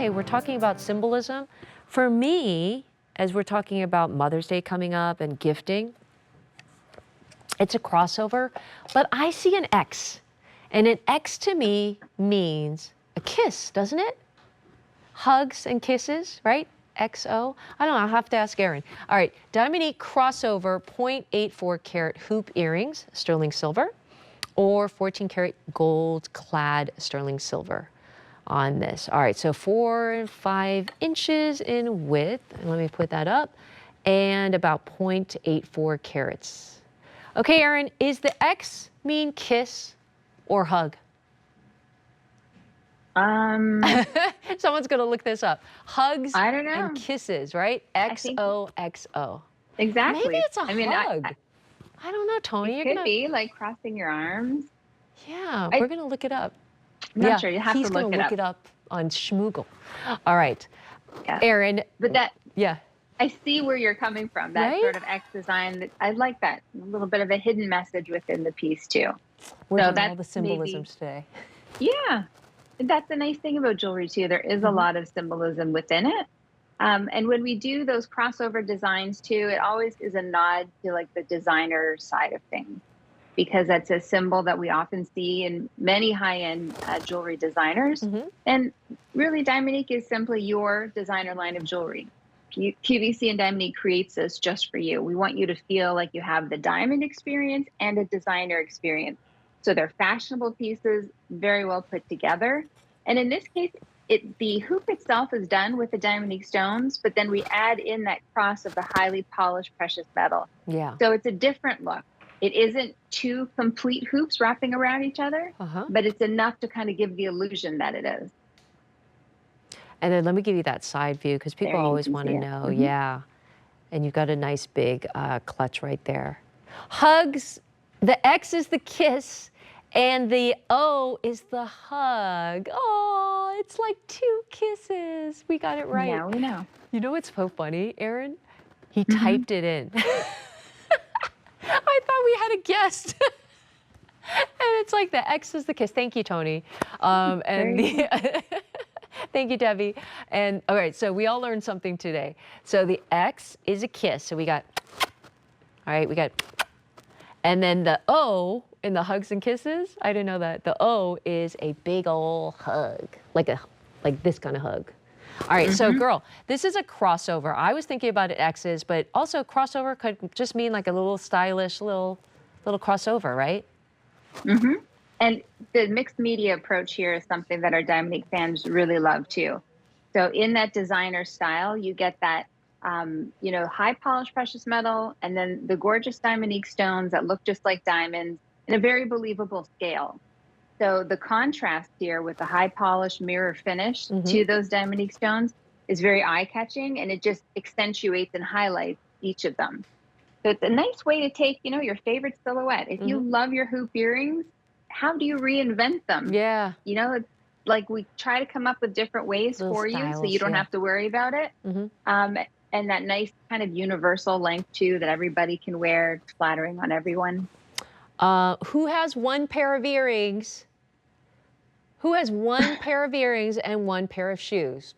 okay, we're talking about symbolism. For me, as we're talking about Mother's Day coming up and gifting, it's a crossover, but I see an X. And an X to me means a kiss, doesn't it? Hugs and kisses, right? XO. I don't know, I'll have to ask Erin. All right, Diamonique crossover 0.84 carat hoop earrings, sterling silver, or 14 karat gold clad sterling silver on this. All right, so 4 and 5 inches in width, and let me put that up, and about 0.84 carats. Okay, Erin, is the X mean kiss or hug? Someone's gonna look this up. Hugs I don't know. and kisses, right? XOXO. Exactly. Maybe it's a hug. I don't know, Tony. It could be like crossing your arms. Yeah, we're gonna look it up. I'm not sure. You have to he's gonna look it up on Schmoogle. All right, yeah. Erin. But that, yeah, I see where you're coming from. That sort of X design. I like that. A little bit of a hidden message within the piece too. We're doing all the symbolisms today. Yeah. That's the nice thing about jewelry too. There is a lot of symbolism within it. And when we do those crossover designs too, it always is a nod to like the designer side of things, because that's a symbol that we often see in many high-end jewelry designers. And really, Diamonique is simply your designer line of jewelry. QVC and Diamonique creates this just for you. We want you to feel like you have the diamond experience and a designer experience. So they're fashionable pieces, very well put together. And in this case, the hoop itself is done with the Diamonique stones, but then we add in that cross of the highly polished precious metal. Yeah. So it's a different look. It isn't two complete hoops wrapping around each other, but it's enough to kind of give the illusion that it is. And then let me give you that side view, because people always want to know. Yeah. And you've got a nice big clutch right there. Hugs. The X is the kiss, and the O is the hug. Oh, it's like 2 kisses. We got it right. Yeah, we know. You know what's so funny, Erin? He typed it in. I thought we had a guest. And it's like the X is the kiss. Thank you, Tony. And the thank you, Debbie. And all right, so we all learned something today. So the X is a kiss. So we got, all right, we got. And then the O in the hugs and kisses, I didn't know that. The O is a big old hug, like this kind of hug. All right, so girl, this is a crossover. I was thinking about it X's, but also crossover could just mean like a little stylish, little crossover, right? And the mixed media approach here is something that our Diamonique fans really love too. So in that designer style, you get that you know, high polished precious metal, and then the gorgeous Diamonique stones that look just like diamonds in a very believable scale. So the contrast here with the high polished mirror finish to those Diamonique stones is very eye-catching, and it just accentuates and highlights each of them. So it's a nice way to take, you know, your favorite silhouette. If you love your hoop earrings, how do you reinvent them? Yeah. You know, it's like we try to come up with different ways for you so you don't have to worry about it. And that nice kind of universal length too that everybody can wear, flattering on everyone. Who has 1 pair of earrings? Who has 1 pair of earrings and 1 pair of shoes?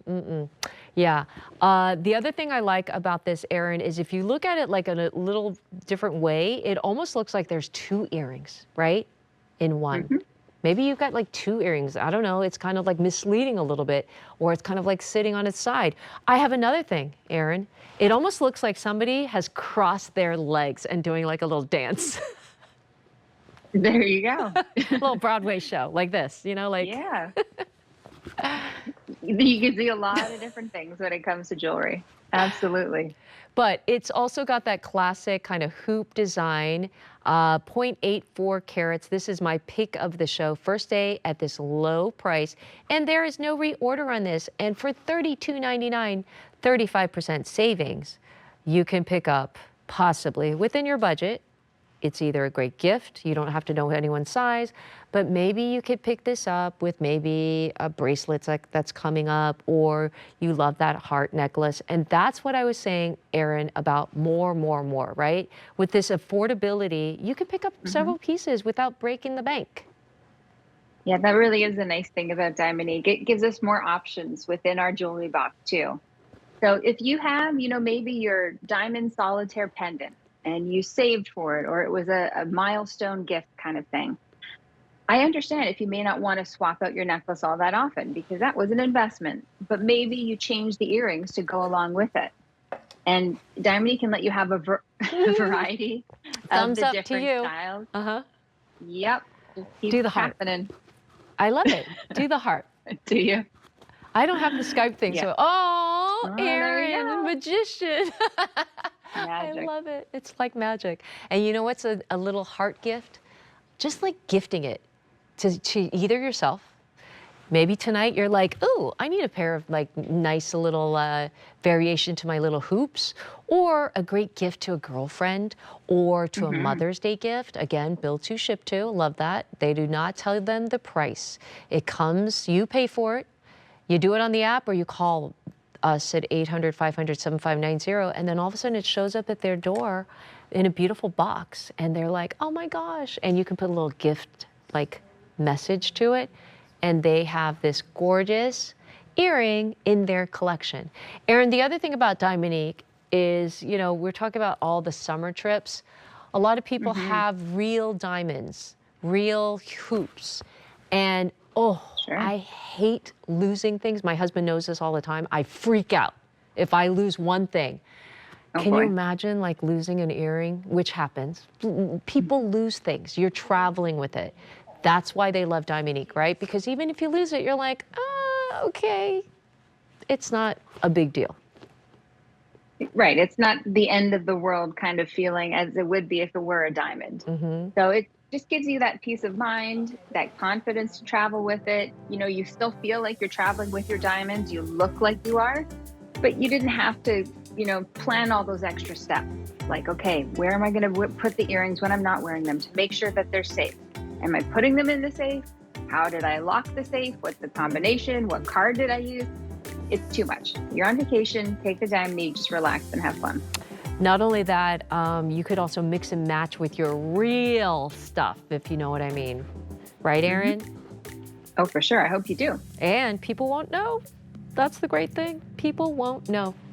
Yeah. The other thing I like about this, Erin, is if you look at it like in a little different way, it almost looks like there's 2 earrings, right? In one. Maybe you've got like 2 earrings. I don't know. It's kind of like misleading a little bit, or it's kind of like sitting on its side. I have another thing, Erin. It almost looks like somebody has crossed their legs and doing like a little dance. There you go. A little Broadway show like this, you know, like. Yeah. You can see a lot of different things when it comes to jewelry. Absolutely. But it's also got that classic kind of hoop design, 0.84 carats. This is my pick of the show. First day at this low price. And there is no reorder on this. And for $32.99, 35% savings, you can pick up possibly within your budget. It's either a great gift, you don't have to know anyone's size, but maybe you could pick this up with maybe a bracelet that's coming up, or you love that heart necklace. And that's what I was saying, Erin, about more, right? With this affordability, you can pick up several pieces without breaking the bank. Yeah, that really is a nice thing about Diamonique. It gives us more options within our jewelry box too. So if you have, maybe your diamond solitaire pendant and you saved for it, or it was a milestone gift kind of thing. I understand if you may not want to swap out your necklace all that often because that was an investment, but maybe you change the earrings to go along with it. And Diamond can let you have a variety of Thumbs the up to different you. styles. Uh-huh. Yep, just keep Do the heart. happening. I love it. Do the heart. Do you? I don't have the Skype thing, Yeah. so oh, Oh, there you Erin, go. magician. I Magic. love it. It's like magic. And you know what's a little heart gift? Just like gifting it to either yourself. Maybe tonight you're like, ooh, I need a pair of like nice little variation to my little hoops, or a great gift to a girlfriend, or to a Hmm. Mother's Day gift. Again, bill to, ship to, love that. They do not tell them the price. It comes, you pay for it. You do it on the app or you call us at 800-500-7590, and then all of a sudden it shows up at their door in a beautiful box, and they're like, oh my gosh, and you can put a little gift like message to it, and they have this gorgeous earring in their collection. Erin, the other thing about Diamonique is, we're talking about all the summer trips. A lot of people Hmm. have real diamonds, real hoops, and oh, Sure. I hate losing things. My husband knows this all the time. I freak out if I lose one thing. Oh Can you boy. imagine like losing an earring, which happens? People lose things. You're traveling with it. That's why they love Diamonique, right? Because even if you lose it, you're like, okay, it's not a big deal. Right. It's not the end of the world kind of feeling as it would be if it were a diamond. Mm-hmm. So it just gives you that peace of mind, that confidence to travel with it. You still feel like you're traveling with your diamonds. You look like you are, but you didn't have to, plan all those extra steps. Like, okay, where am I going to put the earrings when I'm not wearing them to make sure that they're safe? Am I putting them in the safe? How did I lock the safe? What's the combination? What card did I use? It's too much. You're on vacation, take the Diamonique, just relax and have fun. Not only that, you could also mix and match with your real stuff, if you know what I mean. Right, Erin? Oh, for sure. I hope you do. And people won't know. That's the great thing. People won't know.